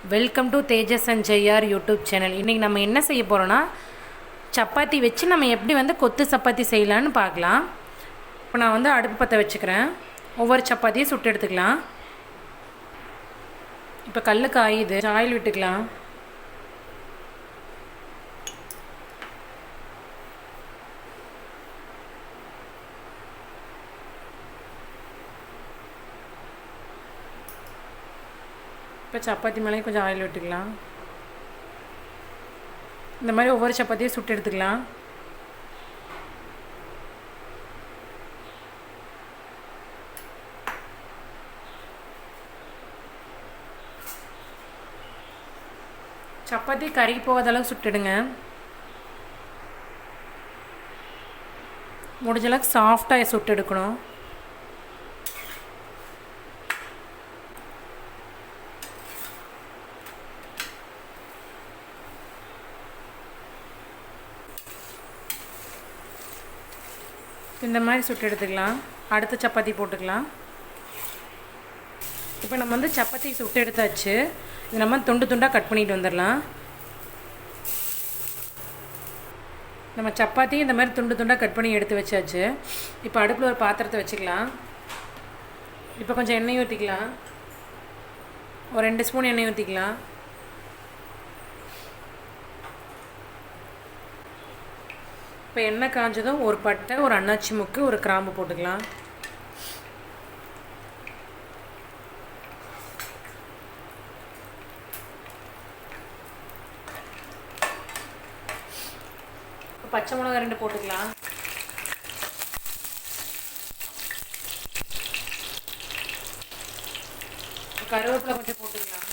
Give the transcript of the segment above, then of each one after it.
Welcome to Tejas and JR YouTube channel. இன்றைக்கி நம்ம என்ன செய்ய போகிறோன்னா, சப்பாத்தி வச்சு நம்ம எப்படி கொத்து சப்பாத்தி செய்யலான்னு பார்க்கலாம். இப்போ நான் அடுப்பு பற்ற வச்சுக்கிறேன். ஒவ்வொரு சப்பாத்தியும் சுட்டு எடுத்துக்கலாம். இப்போ கல் காயுது, ஆயில் விட்டுக்கலாம். இப்போ சப்பாத்தி மேலே கொஞ்சம் ஆயில் விட்டுக்கலாம். இந்த மாதிரி ஒவ்வொரு சப்பாத்தியும் சுட்டு எடுத்துக்கலாம். சப்பாத்தி கறி போகாத அளவுக்கு சுட்டுடுங்க. முடிஞ்ச அளவுக்கு சாஃப்டாக சுட்டு எடுக்கணும். இந்த மாதிரி சுட்டு எடுத்துக்கலாம். அடுத்த சப்பாத்தி போட்டுக்கலாம். இப்போ நம்ம சப்பாத்தி சுட்டு எடுத்தாச்சு. இது நம்ம துண்டு துண்டாக கட் பண்ணிட்டு வந்துடலாம். நம்ம சப்பாத்தி இந்த மாதிரி துண்டு துண்டாக கட் பண்ணி எடுத்து வச்சாச்சு. இப்போ அடுப்பில் ஒரு பாத்திரத்தை வச்சுக்கலாம். இப்போ கொஞ்சம் எண்ணெய் ஊற்றிக்கலாம். ஒரு 2 ஸ்பூன் எண்ணெய் ஊற்றிக்கலாம். இப்போ எண்ணெய் காஞ்சதும் ஒரு பட்டை, ஒரு அன்னாச்சி முக்கு, ஒரு கிராம்பு போட்டுக்கலாம். பச்சை மிளகாய் 2 போட்டுக்கலாம். கருவேப்பிலை கொஞ்சம் போட்டுக்கலாம்.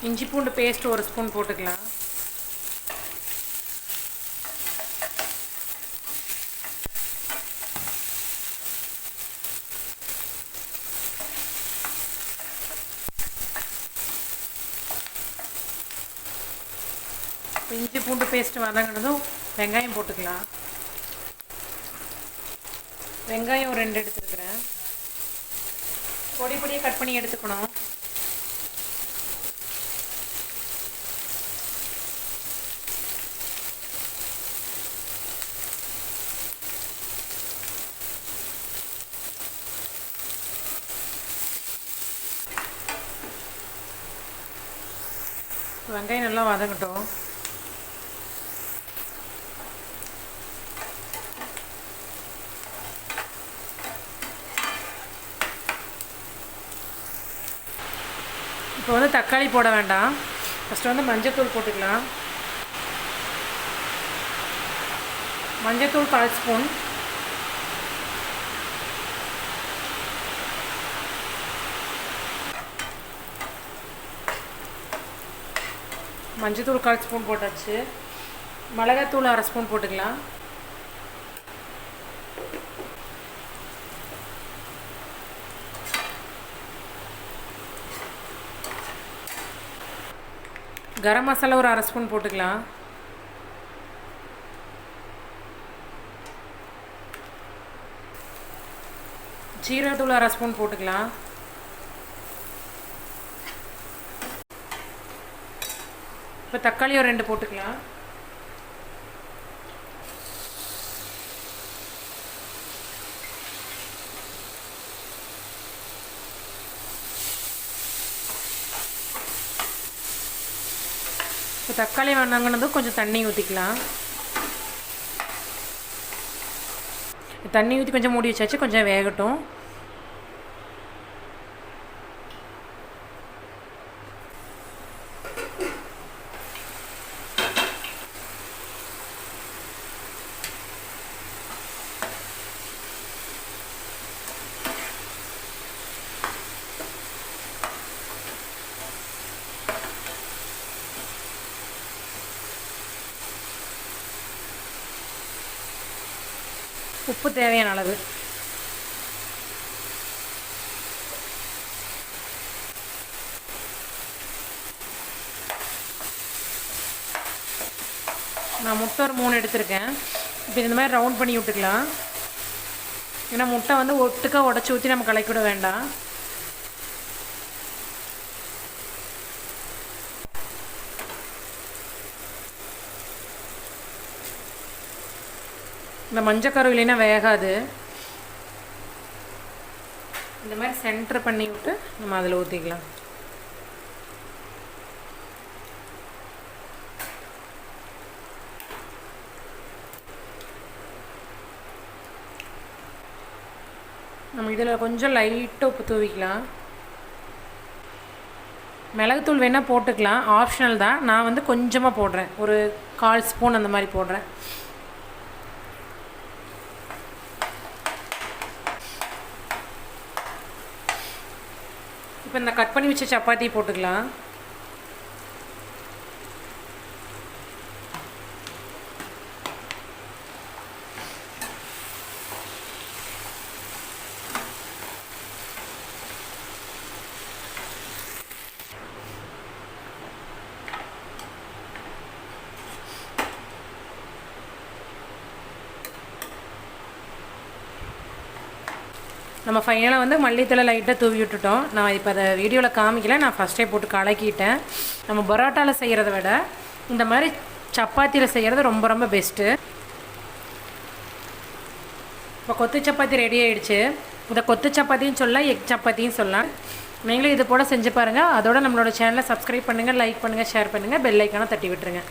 இஞ்சி பூண்டு பேஸ்ட் 1 ஸ்பூன் போட்டுக்கலாம். இஞ்சி பூண்டு பேஸ்ட் வதங்கினதும் வெங்காயம் போட்டுக்கலாம். வெங்காயம் 2 எடுத்துருக்கிறேன். பொடி பொடியாக கட் பண்ணி எடுத்துக்கணும். வெங்காயம் நல்லா வதங்கட்டும். இப்போ தக்காளி போட வேண்டாம். ஃபஸ்ட்டு மஞ்சத்தூள் போட்டுக்கலாம். மஞ்சத்தூள் 1/4 ஸ்பூன். மஞ்சத்தூள் 1/4 ஸ்பூன் போட்டாச்சு. மிளகாத்தூள் 1/2 ஸ்பூன் போட்டுக்கலாம். கரம் மசாலா ஒரு 1/2 ஸ்பூன் போட்டுக்கலாம். ஜீரகத்தூள் 1/2 ஸ்பூன் போட்டுக்கலாம். இப்போ தக்காளி ஒரு 2 போட்டுக்கலாம். இப்போ தக்காளி வதங்கினதும் கொஞ்சம் தண்ணி ஊற்றிக்கலாம். தண்ணி ஊற்றி கொஞ்சம் மூடி வச்சாச்சு. கொஞ்சம் வேகட்டும். உப்பு தேவையான அளவு. நான் முட்டை ஒரு 3 எடுத்திருக்கேன். இப்போ இந்த மாதிரி ரவுண்ட் பண்ணி விட்டுக்கலாம். ஏன்னா முட்டை வந்து ஒட்டுக்கா உடச்சி ஊற்றி நம்ம கலக்கிவிட வேண்டாம். இந்த மஞ்சக்கரு இல்லைன்னா வேகாது. இந்த மாதிரி சென்டர் பண்ணி விட்டு நம்ம அதில் ஊற்றிக்கலாம். நம்ம இதில் கொஞ்சம் லைட்டாக உப்பு தூவிக்கலாம். மிளகுத்தூள் வேணால் போட்டுக்கலாம், ஆப்ஷனல் தான். நான் வந்து கொஞ்சமாக போடுறேன், ஒரு 1/4 ஸ்பூன் அந்த மாதிரி போடுறேன். இப்போ இந்த கட் பண்ணி வச்ச சப்பாத்தி போட்டுக்கலாம். நம்ம ஃபைனலாக வந்து மல்லித்தலை லைட்டாக தூவி விட்டுட்டோம். நான் இப்போ அதை வீடியோவில் காமிக்கல, நான் ஃபஸ்ட்டே போட்டு கலக்கிட்டேன். நம்ம பரோட்டாவில் செய்கிறத விட இந்த மாதிரி சப்பாத்தியில் செய்கிறது ரொம்ப ரொம்ப பெஸ்ட்டு. இப்போ கொத்து சப்பாத்தி ரெடி ஆகிடுச்சு. இதை கொத்து சப்பாத்தின்னு சொல்லலாம், எக் சப்பாத்தின்னு சொல்லலாம். நீங்களும் இது போல் செஞ்சு பாருங்கள். அதோட நம்மளோட சேனலை சப்ஸ்கிரைப் பண்ணுங்கள், லைக் பண்ணுங்கள், ஷேர் பண்ணுங்கள், பெல் ஐக்கானை தட்டி விட்டுருங்க.